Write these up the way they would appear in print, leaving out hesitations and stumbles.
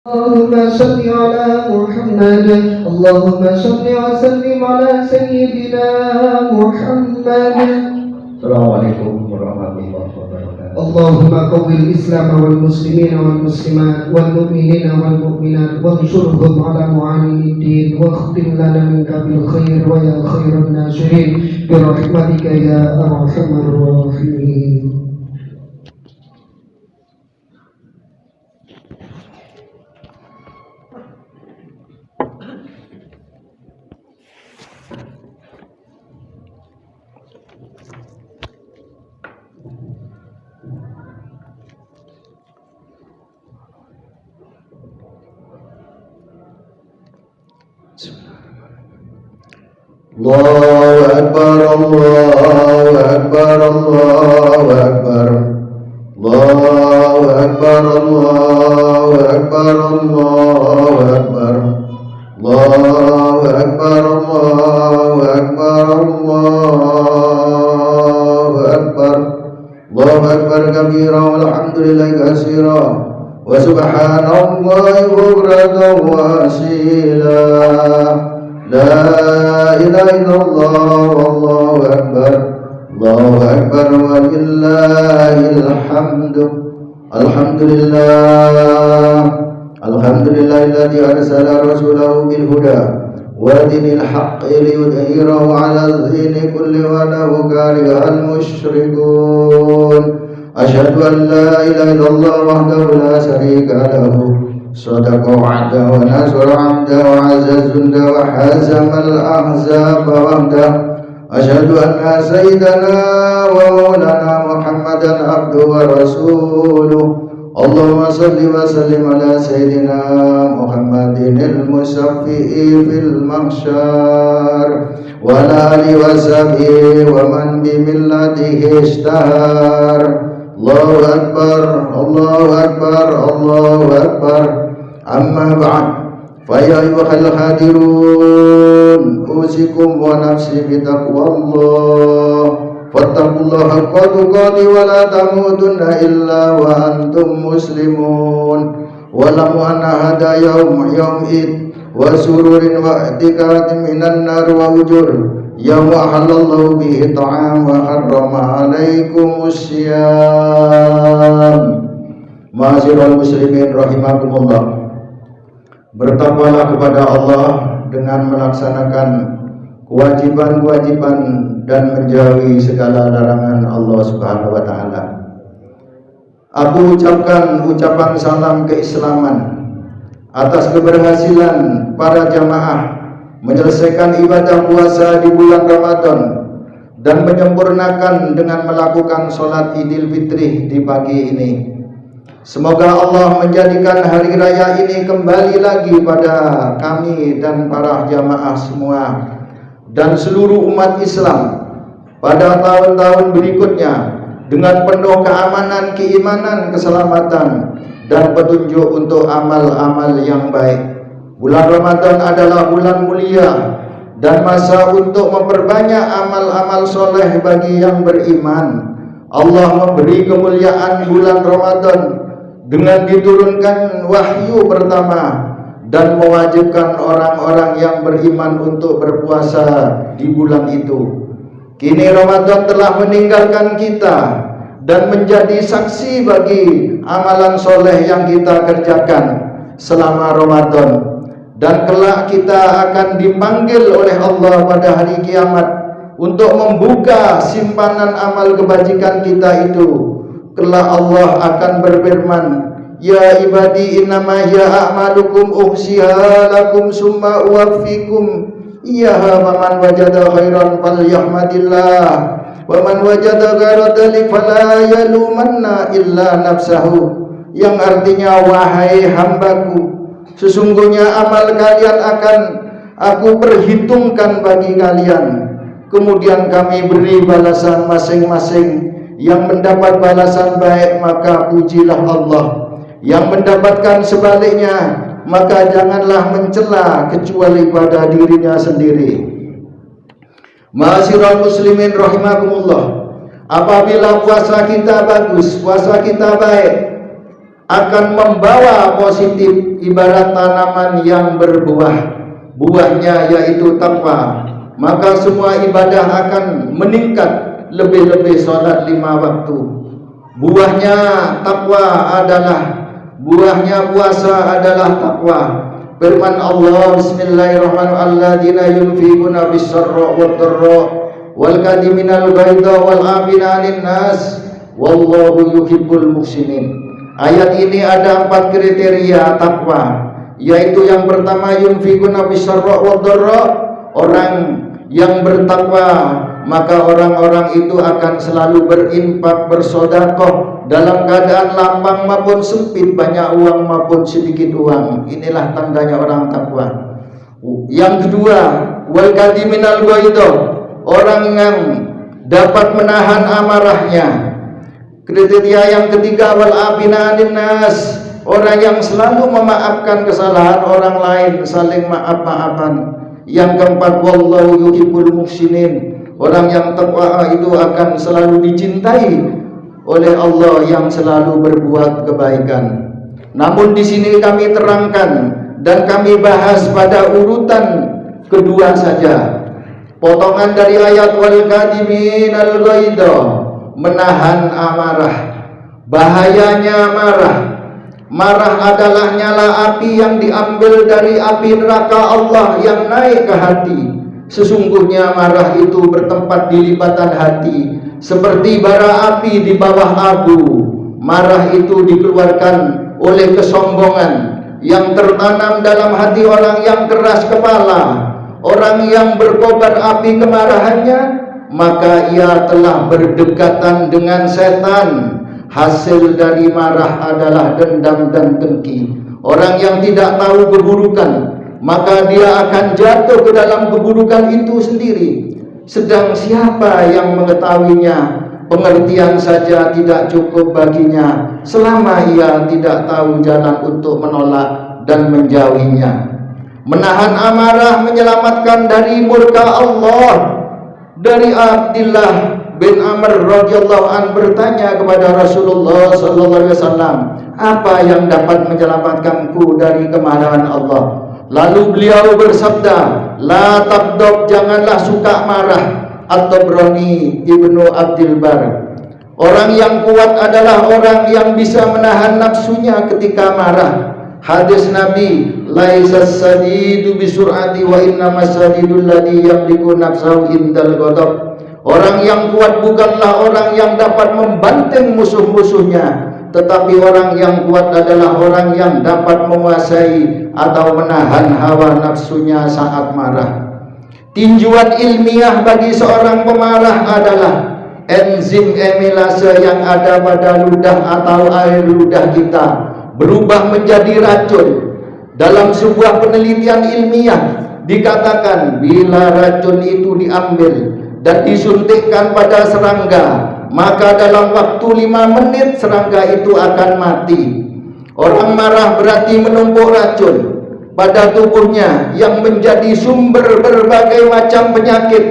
اللهم صل على محمد. اللهم صل وسلم على سيدنا محمد. السلام عليكم ورحمة الله وبركاته. اللهم قوي الإسلام والمسلمين والمسلمات والمؤمنين والمؤمنات وانصرهم على معالم الدين واختم لنا منك بالخير ويا خير الناصرين برحمتك يا أرحم الراحمين. Allahu Akbar, Allahu Akbar, Allahu Akbar, Allahu Akbar, Allahu Akbar, Allahu Akbar, Allahu Akbar, Allahu Akbar, Allahu Akbar, Allahu Akbar kabira walhamdulillahi katsira wa subhanallahi bukratan wa asila. La ilaha illallah wallahu akbar, Allahu akbar walillahil hamdu. Alhamdulillah, alhamdulillahilladzi arsala rasulahu bil huda wa dinil haqqi liyudhhirahu 'ala ad-dini kulli wa law karihal musyrikun. Asyhadu an la ilaha illallah wahdahu la syarika lahu صدق وعده ونصر عبده وعزز جنده وحزم الأحزاب وحده. أشهد أن سيدنا ومولانا محمدا عبده ورسوله. اللهم صل وسلم على سيدنا محمد المشفع في المحشر وعلى آله وصحبه ومن بملته اشتهر. الله أكبر، الله أكبر، الله أكبر. أما بعد فيا أيها الحاضرون أوصيكم ونفسي بتقوى الله. فاتقوا الله حق تقاته ولا تموتن إلا وأنتم مسلمون. واعلموا أن هذا يوم عيد وسرور واعتقاد من النار وأجر يوم أحل الله به طعام وحرم عليكم الصيام. Ma'asyiral muslimin rahimakumullah. Bertakwalah kepada Allah dengan melaksanakan kewajiban-kewajiban dan menjauhi segala larangan Allah Subhanahu wa taala. Aku ucapkan ucapan salam keislaman atas keberhasilan para jamaah menyelesaikan ibadah puasa di bulan Ramadan dan menyempurnakan dengan melakukan sholat Idul Fitri di pagi ini. Semoga Allah menjadikan hari raya ini kembali lagi pada kami dan para jamaah semua dan seluruh umat Islam pada tahun-tahun berikutnya dengan penuh keamanan, keimanan, keselamatan dan petunjuk untuk amal-amal yang baik. Bulan Ramadan adalah bulan mulia dan masa untuk memperbanyak amal-amal soleh bagi yang beriman. Allah memberi kemuliaan bulan Ramadan dengan diturunkan wahyu pertama dan mewajibkan orang-orang yang beriman untuk berpuasa di bulan itu. Kini Ramadan telah meninggalkan kita dan menjadi saksi bagi amalan soleh yang kita kerjakan selama Ramadan. Dan kelak kita akan dipanggil oleh Allah pada hari kiamat untuk membuka simpanan amal kebajikan kita itu. Kelak Allah akan berfirman, ya ibadi innama hiya a'malukum uhsiha lakum summa uwaffikum iyaha faman wajada khairan falyahmadillah wa man wajada ghaira dzalik fala yalumanna illa nafsahu. Yang artinya, wahai hambaku, sesungguhnya amal kalian akan aku perhitungkan bagi kalian. Kemudian kami beri balasan masing-masing. Yang mendapat balasan baik maka pujilah Allah. Yang mendapatkan sebaliknya maka janganlah mencela kecuali pada dirinya sendiri. Ma'asyiral muslimin rahimakumullah. Apabila puasa kita bagus, puasa kita baik, akan membawa positif ibarat tanaman yang berbuah, buahnya yaitu takwa, maka semua ibadah akan meningkat, lebih-lebih sholat 5 waktu. Buahnya takwa adalah, buahnya puasa adalah takwa. Firman Allah, Bismillahirrahmanirrahim, alladzina yunfiquna bis-sarra wad-dharra wal kadhiminal ghaidha wal 'afina 'anil nas wallahu yuhibbul muhsinin. Ayat ini ada 4 kriteria takwa, yaitu yang pertama yunfiquna bis-sarra wad-dharra, orang yang bertakwa maka orang-orang itu akan selalu berinfak, bersedekah dalam keadaan lapang maupun sempit, banyak uang maupun sedikit uang. Inilah tandanya orang takwa. Yang kedua, wal kadhiminal ghaidha, orang yang dapat menahan amarahnya. Kriteria yang ketiga, wal 'afina 'anil nas, orang yang selalu memaafkan kesalahan orang lain, saling maaf-maafan. Yang keempat, wallahu yuhibbul muhsinin, orang yang takwa itu akan selalu dicintai oleh Allah yang selalu berbuat kebaikan. Namun di sini kami terangkan dan kami bahas pada urutan kedua saja. Potongan dari ayat wal kadhiminal ghaidha, menahan amarah. Bahayanya marah. Marah adalah nyala api yang diambil dari api neraka Allah yang naik ke hati. Sesungguhnya marah itu bertempat di lipatan hati, seperti bara api di bawah abu. Marah itu dikeluarkan oleh kesombongan yang tertanam dalam hati orang yang keras kepala. Orang yang berkobar api kemarahannya, maka ia telah berdekatan dengan setan. Hasil dari marah adalah dendam dan dengki. Orang yang tidak tahu keburukan, maka dia akan jatuh ke dalam keburukan itu sendiri. Sedang siapa yang mengetahuinya, pengertian saja tidak cukup baginya selama ia tidak tahu jalan untuk menolak dan menjauhinya. Menahan amarah menyelamatkan dari murka Allah. Dari Abdullah bin Amr radhiyallahu an bertanya kepada Rasulullah sallallahu alaihi wasallam, apa yang dapat menyelamatkanku dari kemarahan Allah? Lalu beliau bersabda, la tabdab, janganlah suka marah. At-Tabrani Ibnu Abdul Bar. Orang yang kuat adalah orang yang bisa menahan nafsunya ketika marah. Hadis Nabi, laisas sadidu bisur'ati wa innamas sadidul ladzi yamliku nafsahu indal ghadab. Orang yang kuat bukanlah orang yang dapat membanting musuh-musuhnya, tetapi orang yang kuat adalah orang yang dapat menguasai atau menahan hawa nafsunya saat marah. Tinjuan ilmiah bagi seorang pemarah adalah enzim amilase yang ada pada ludah atau air ludah kita berubah menjadi racun. Dalam sebuah penelitian ilmiah dikatakan bila racun itu diambil dan disuntikkan pada serangga, maka dalam waktu 5 menit serangga itu akan mati. Orang marah berarti menumpuk racun pada tubuhnya yang menjadi sumber berbagai macam penyakit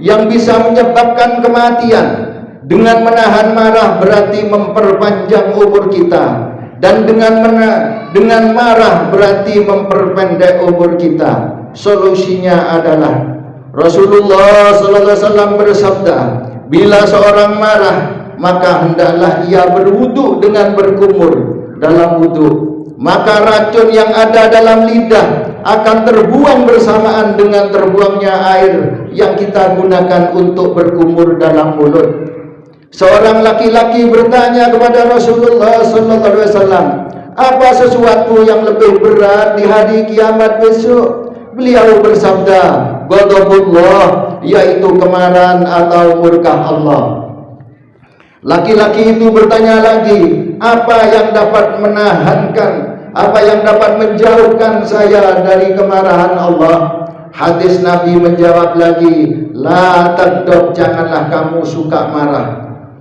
yang bisa menyebabkan kematian. Dengan menahan marah berarti memperpanjang umur kita, dan dengan marah berarti memperpendek umur kita. Solusinya adalah Rasulullah sallallahu alaihi wasallam bersabda, bila seorang marah maka hendaklah ia berwudu dengan berkumur dalam wudu. Maka racun yang ada dalam lidah akan terbuang bersamaan dengan terbuangnya air yang kita gunakan untuk berkumur dalam mulut. Seorang laki-laki bertanya kepada Rasulullah sallallahu alaihi wasallam, apa sesuatu yang lebih berat di hari kiamat besok? Beliau bersabda, ghadabullah, yaitu kemarahan atau murka Allah. Laki-laki itu bertanya lagi, apa yang dapat menahankan, apa yang dapat menjauhkan saya dari kemarahan Allah? Hadis Nabi menjawab lagi, la taghdab, janganlah kamu suka marah.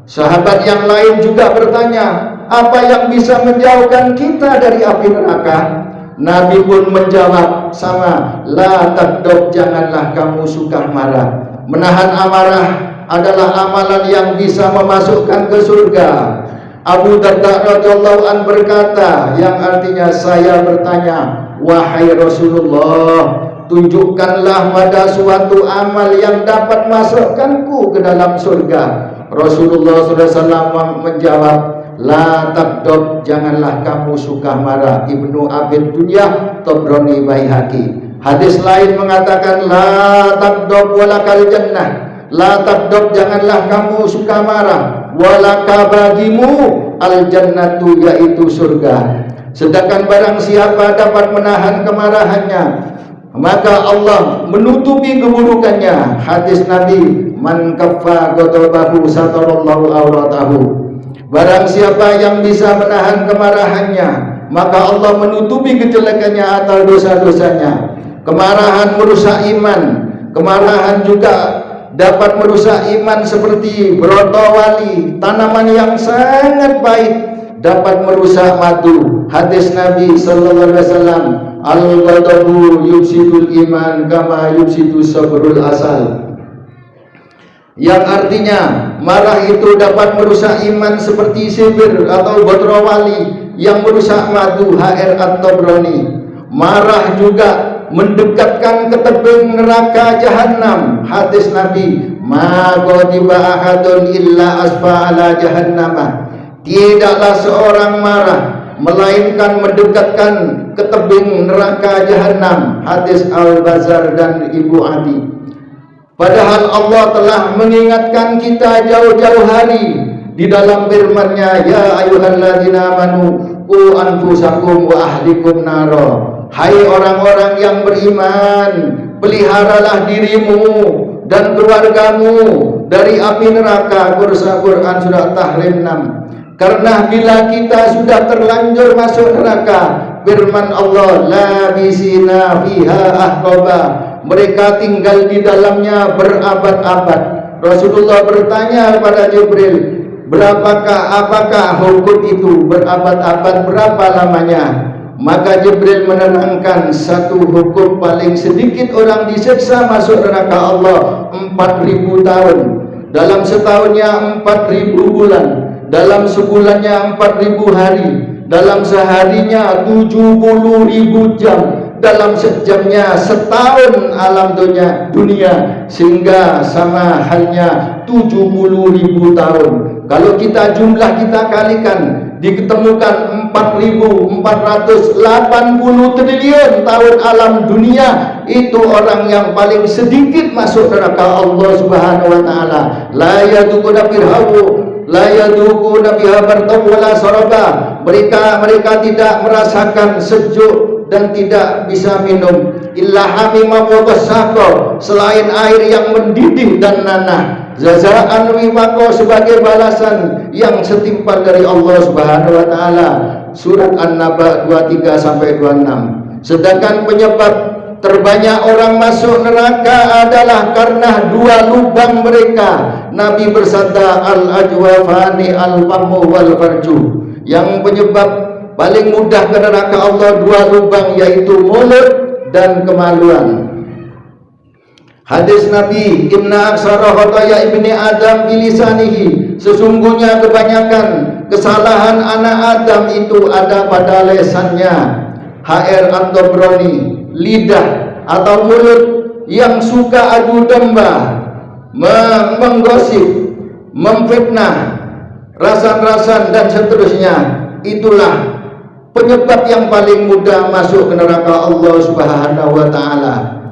Sahabat yang lain juga bertanya, apa yang bisa menjauhkan kita dari api neraka? Nabi pun menjawab sama, la taghdab, janganlah kamu suka marah. Menahan amarah adalah amalan yang bisa memasukkan ke surga. Abu Darda radhiyallahu an berkata, yang artinya saya bertanya, wahai Rasulullah, tunjukkanlah pada suatu amal yang dapat masukkanku ke dalam surga. Rasulullah SAW menjawab, la takdob, janganlah kamu suka marah. Ibnu Abid Dunya, Tabrani, Baihaqi. Hadis lain mengatakan, la takdob walakal jannah. La takdob, janganlah kamu suka marah. Walaka bagimu al jannatu, yaitu surga. Sedangkan barang siapa dapat menahan kemarahannya, maka Allah menutupi keburukannya. Hadis Nabi, man kaffa ghadabahu satarallahu auratahu. Barang siapa yang bisa menahan kemarahannya, maka Allah menutupi kejelekannya atau dosa-dosanya. Kemarahan merusak iman. Kemarahan juga dapat merusak iman seperti brotowali, tanaman yang sangat baik, dapat merusak madu. Hadis Nabi sallallahu alaihi wasallam, al-ghadabu yufsidul iman kama yufsidus sabrul asal. Yang artinya marah itu dapat merusak iman seperti sibir atau brotowali yang merusak madu. HR At-Tabrani. Marah juga mendekatkan ke tebing neraka jahanam. Hadis Nabi, ma ghadiba ahadun illa asfa ala jahannamah. Tidaklah seorang marah melainkan mendekatkan ke tebing neraka jahanam. Hadis Al-Bazar dan Ibu Adi. Padahal Allah telah mengingatkan kita jauh-jauh hari di dalam firman-Nya, ya ayyuhalladzina amanu qu anfusakum wa ahlikum naro. Hai orang-orang yang beriman, peliharalah dirimu dan keluargamu dari api neraka. Quran Surah Tahrim 6. Karena bila kita sudah terlanjur masuk neraka, firman Allah, labisina fiha ahqaba, mereka tinggal di dalamnya berabad-abad. Rasulullah bertanya kepada Jibril, apakah hukum itu berabad-abad, berapa lamanya? Maka Jibril menerangkan, satu hukum paling sedikit orang disiksa masuk neraka Allah 4.000 tahun. Dalam setahunnya 4.000 bulan. Dalam sebulannya 4.000 hari. Dalam seharinya 70.000 jam. Dalam sejamnya setahun alam dunia. Sehingga sama halnya 70.000 tahun. Kalau kita kalikan, diketemukan 4.480 triliun tahun alam dunia. Itu orang yang paling sedikit masuk neraka Allah Subhanahu wa taala. La yaduquna birhawu, la yaduquna biha bardan wala saraba. Mereka tidak merasakan sejuk dan tidak bisa minum illa hamimah wa wasaqah, selain air yang mendidih dan nanah. Jazaan wifaqo, sebagai balasan yang setimpal dari Allah Subhanahu wa taala. Surat An-Naba 23 sampai 26. Sedangkan penyebab terbanyak orang masuk neraka adalah karena dua lubang mereka. Nabi bersabda, al-ajwafani al-famu wal farju. Yang penyebab paling mudah ke neraka Allah dua lubang, yaitu mulut dan kemaluan. Hadis Nabi, inna aksara khataya ibni Adam bilisanihi, sesungguhnya kebanyakan kesalahan anak Adam itu ada pada lesannya. HR At-Tabrani, lidah atau mulut yang suka adu domba, menggosip, memfitnah, rasan-rasan dan seterusnya. Itulah penyebab yang paling mudah masuk ke neraka Allah Subhanahu wa taala.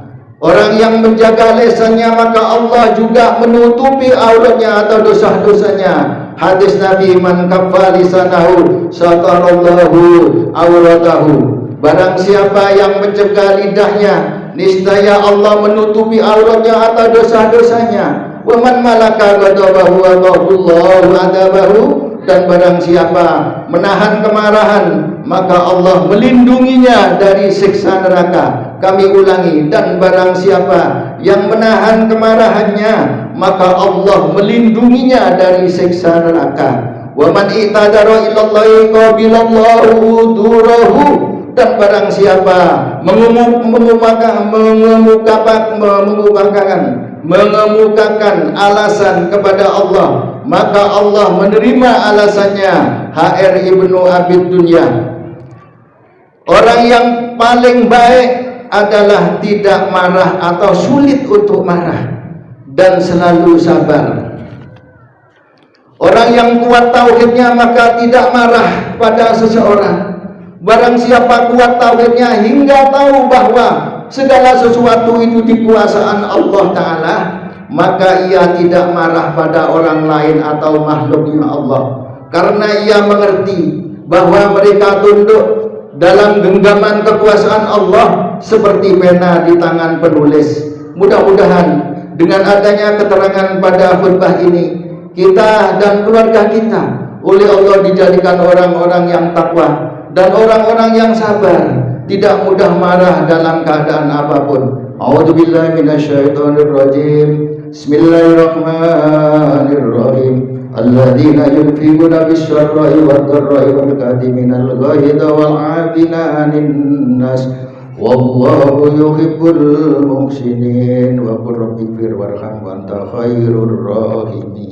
Orang yang menjaga lesannya, maka Allah juga menutupi auratnya atau dosa-dosanya. Hadis Nabi, man kaffa lisanahu satarallahu auratahu. Barang siapa yang mencegah lidahnya, niscaya Allah menutupi auratnya atau dosa-dosanya. Wa man malaka ghadabahu Allahu adabahu. Dan barang siapa menahan kemarahan, maka Allah melindunginya dari siksa neraka. Kami ulangi, dan barang siapa yang menahan kemarahannya, maka Allah melindunginya dari siksa neraka. Wa man i'tadara ilallahi qabilallahu durahu. Dan barang siapa mengemukakan alasan kepada Allah maka Allah menerima alasannya. HR Ibnu Abid Dunya. Orang yang paling baik adalah tidak marah atau sulit untuk marah dan selalu sabar. Orang yang kuat tauhidnya maka tidak marah pada seseorang. Barang siapa kuat tauhidnya hingga tahu bahwa segala sesuatu itu dikuasaan Allah Ta'ala, maka ia tidak marah pada orang lain atau makhluknya Allah, karena ia mengerti bahwa mereka tunduk dalam genggaman kekuasaan Allah seperti pena di tangan penulis. Mudah-mudahan dengan adanya keterangan pada khutbah ini, kita dan keluarga kita oleh Allah dijadikan orang-orang yang takwa dan orang-orang yang sabar, tidak mudah marah dalam keadaan apapun. A'udzubillahi minasyaitonirrajim. Bismillahirrahmanirrahim. Alladzina yunfiquna bisyarra'i wad-dharra'i wal kadhiminal ghaidha wal 'afina 'anil nas. Wallahu yuhibbul muhsinin. Wa qur rabbighfir warham wa anta khairur rahimin.